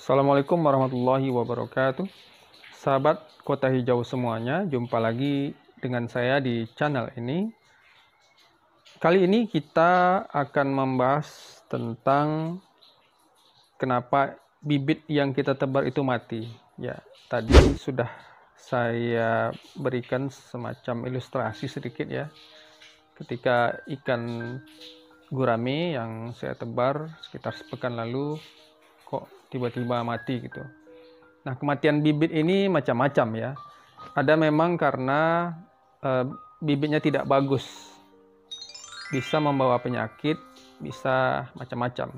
Assalamualaikum warahmatullahi wabarakatuh. Sahabat Kota Hijau semuanya, jumpa lagi dengan saya di channel ini. Kali ini kita akan membahas tentang kenapa bibit yang kita tebar itu mati. Ya, tadi sudah saya berikan semacam ilustrasi sedikit ya. Ketika ikan gurame yang saya tebar sekitar sepekan lalu kok tiba-tiba mati gitu. Nah, kematian bibit ini macam-macam ya. Ada memang karena bibitnya tidak bagus, bisa membawa penyakit, bisa macam-macam.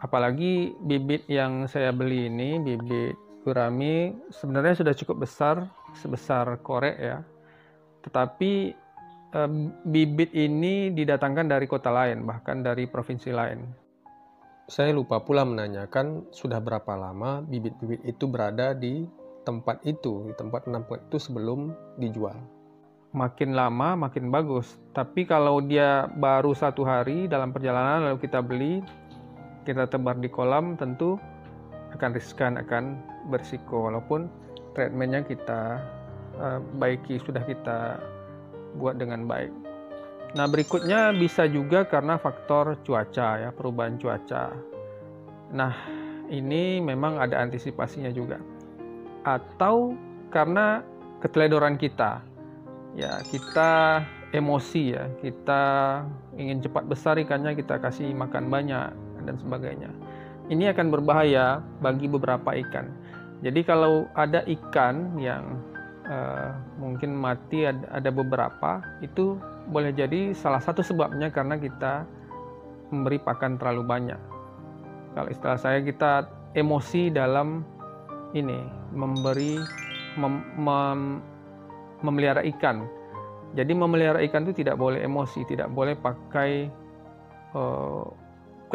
Apalagi bibit yang saya beli ini, bibit gurame, sebenarnya sudah cukup besar, sebesar korek ya. Tetapi bibit ini didatangkan dari kota lain, bahkan dari provinsi lain. Saya lupa pula menanyakan sudah berapa lama bibit-bibit itu berada di tempat itu, di tempat penampungan itu sebelum dijual. Makin lama makin bagus, tapi kalau dia baru 1 hari dalam perjalanan lalu kita beli, kita tebar di kolam, tentu akan riskan, akan berisiko, walaupun treatmentnya kita baiki, sudah kita buat dengan baik. Nah, berikutnya bisa juga karena faktor cuaca ya, perubahan cuaca. Nah, ini memang ada antisipasinya juga. Atau karena keteledoran kita. Ya, kita emosi ya, kita ingin cepat besar ikannya, kita kasih makan banyak dan sebagainya. Ini akan berbahaya bagi beberapa ikan. Jadi kalau ada ikan yang mungkin mati, ada beberapa, itu boleh jadi salah satu sebabnya karena kita memberi pakan terlalu banyak. Kalau istilah saya, kita emosi dalam ini memelihara ikan. Jadi memelihara ikan itu tidak boleh emosi, tidak boleh pakai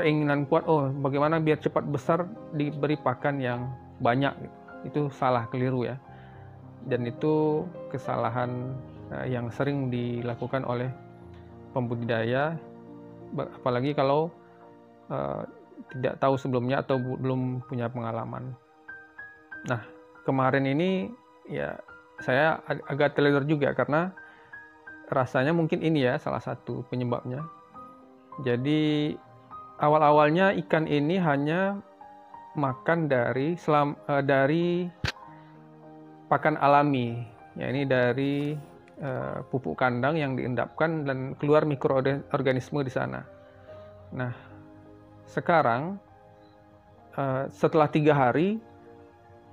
keinginan kuat, bagaimana biar cepat besar diberi pakan yang banyak gitu. Itu salah, keliru ya. Dan itu kesalahan yang sering dilakukan oleh pembudidaya, apalagi kalau tidak tahu sebelumnya atau belum punya pengalaman. Nah, kemarin ini ya saya agak teledor juga karena rasanya mungkin ini ya salah satu penyebabnya. Jadi awal-awalnya ikan ini hanya makan dari pakan alami, ya ini dari pupuk kandang yang diendapkan dan keluar mikroorganisme di sana. Nah, sekarang setelah 3 hari,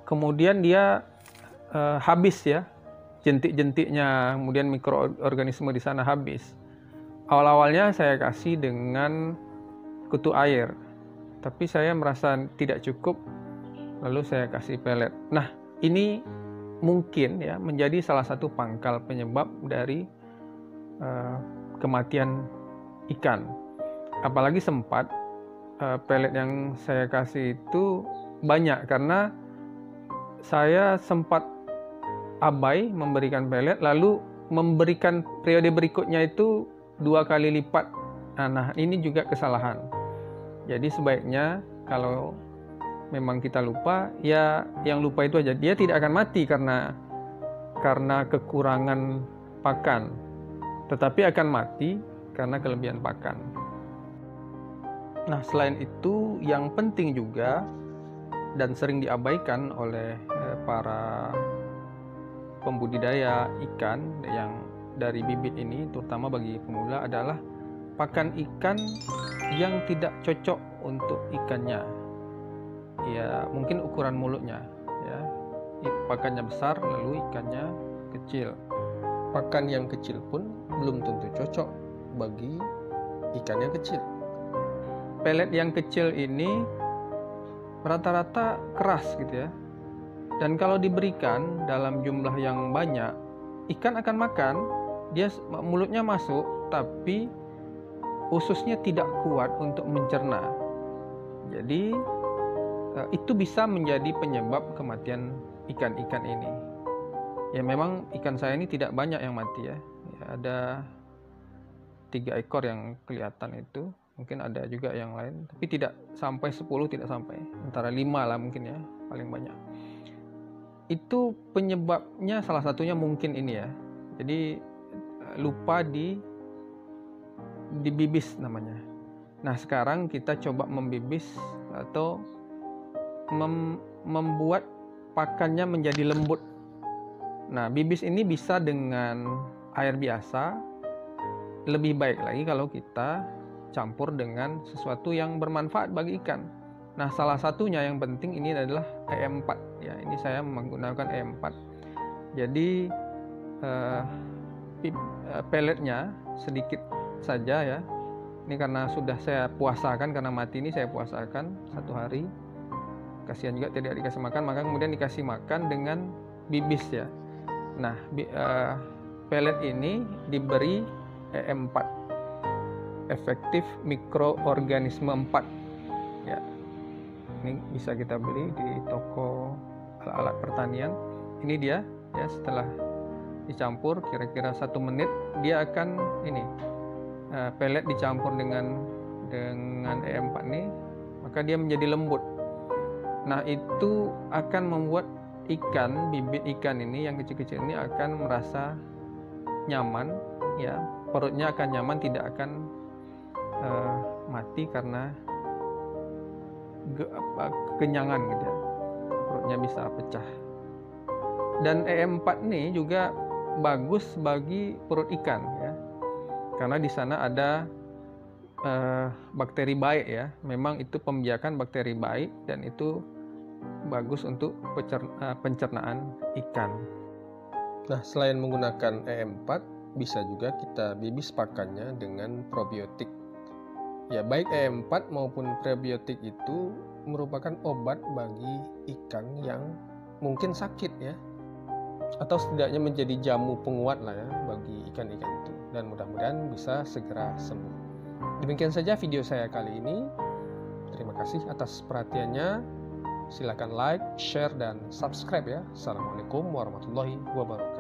kemudian dia habis ya, jentik-jentiknya, kemudian mikroorganisme di sana habis. Awal-awalnya saya kasih dengan kutu air, tapi saya merasa tidak cukup, lalu saya kasih pelet. Nah, ini mungkin ya menjadi salah satu pangkal penyebab dari kematian ikan. Apalagi sempat pelet yang saya kasih itu banyak karena saya sempat abai memberikan pelet, lalu memberikan periode berikutnya itu 2 kali lipat. Nah, ini juga kesalahan. Jadi sebaiknya kalau memang kita lupa, ya yang lupa itu aja. Dia tidak akan mati karena kekurangan pakan, tetapi akan mati karena kelebihan pakan. Nah, selain itu yang penting juga dan sering diabaikan oleh para pembudidaya ikan yang dari bibit ini, terutama bagi pemula, adalah pakan ikan yang tidak cocok untuk ikannya. Ya, mungkin ukuran mulutnya ya, pakannya besar lalu ikannya kecil. Pakan yang kecil pun belum tentu cocok bagi ikan yang kecil. Pelet yang kecil ini rata-rata keras gitu ya, dan kalau diberikan dalam jumlah yang banyak, ikan akan makan, dia mulutnya masuk, tapi ususnya tidak kuat untuk mencerna. Jadi itu bisa menjadi penyebab kematian ikan-ikan ini. Ya, memang ikan saya ini tidak banyak yang mati ya. Ada 3 ekor yang kelihatan itu. Mungkin ada juga yang lain, tapi tidak sampai 10, tidak sampai. Antara 5 lah mungkin ya, paling banyak. Itu penyebabnya salah satunya mungkin ini ya. Jadi lupa di bibis namanya. Nah, sekarang kita coba membibis atau membuat pakannya menjadi lembut. Nah, bibis ini bisa dengan air biasa. Lebih baik lagi kalau kita campur dengan sesuatu yang bermanfaat bagi ikan. Nah, salah satunya yang penting ini adalah E4 ya. Ini saya menggunakan E4. Jadi pelletnya sedikit saja ya. Ini karena sudah saya puasakan, karena mati ini saya puasakan 1 hari. Kasihan juga tidak dikasih makan, maka kemudian dikasih makan dengan bibis ya. Nah, pellet ini diberi E4, efektif mikroorganisme 4 ya. Ini bisa kita beli di toko alat pertanian. Ini dia ya, setelah dicampur kira-kira 1 menit dia akan ini pellet dicampur dengan E4 ini, maka dia menjadi lembut. Nah, itu akan membuat bibit ikan ini yang kecil-kecil ini akan merasa nyaman ya, perutnya akan nyaman, tidak akan mati karena kekenyangan gitu ya, perutnya bisa pecah. Dan E4 ini juga bagus bagi perut ikan ya, karena di sana ada bakteri baik ya. Memang itu pembiakan bakteri baik dan itu bagus untuk pencernaan ikan. Nah, selain menggunakan E4, bisa juga kita bibis pakannya dengan probiotik. Ya, baik E4 maupun probiotik itu merupakan obat bagi ikan yang mungkin sakit ya, atau setidaknya menjadi jamu penguat lah ya bagi ikan-ikan itu, dan mudah-mudahan bisa segera sembuh. Demikian saja video saya kali ini. Terima kasih atas perhatiannya. Silakan like, share, dan subscribe ya. Assalamualaikum warahmatullahi wabarakatuh.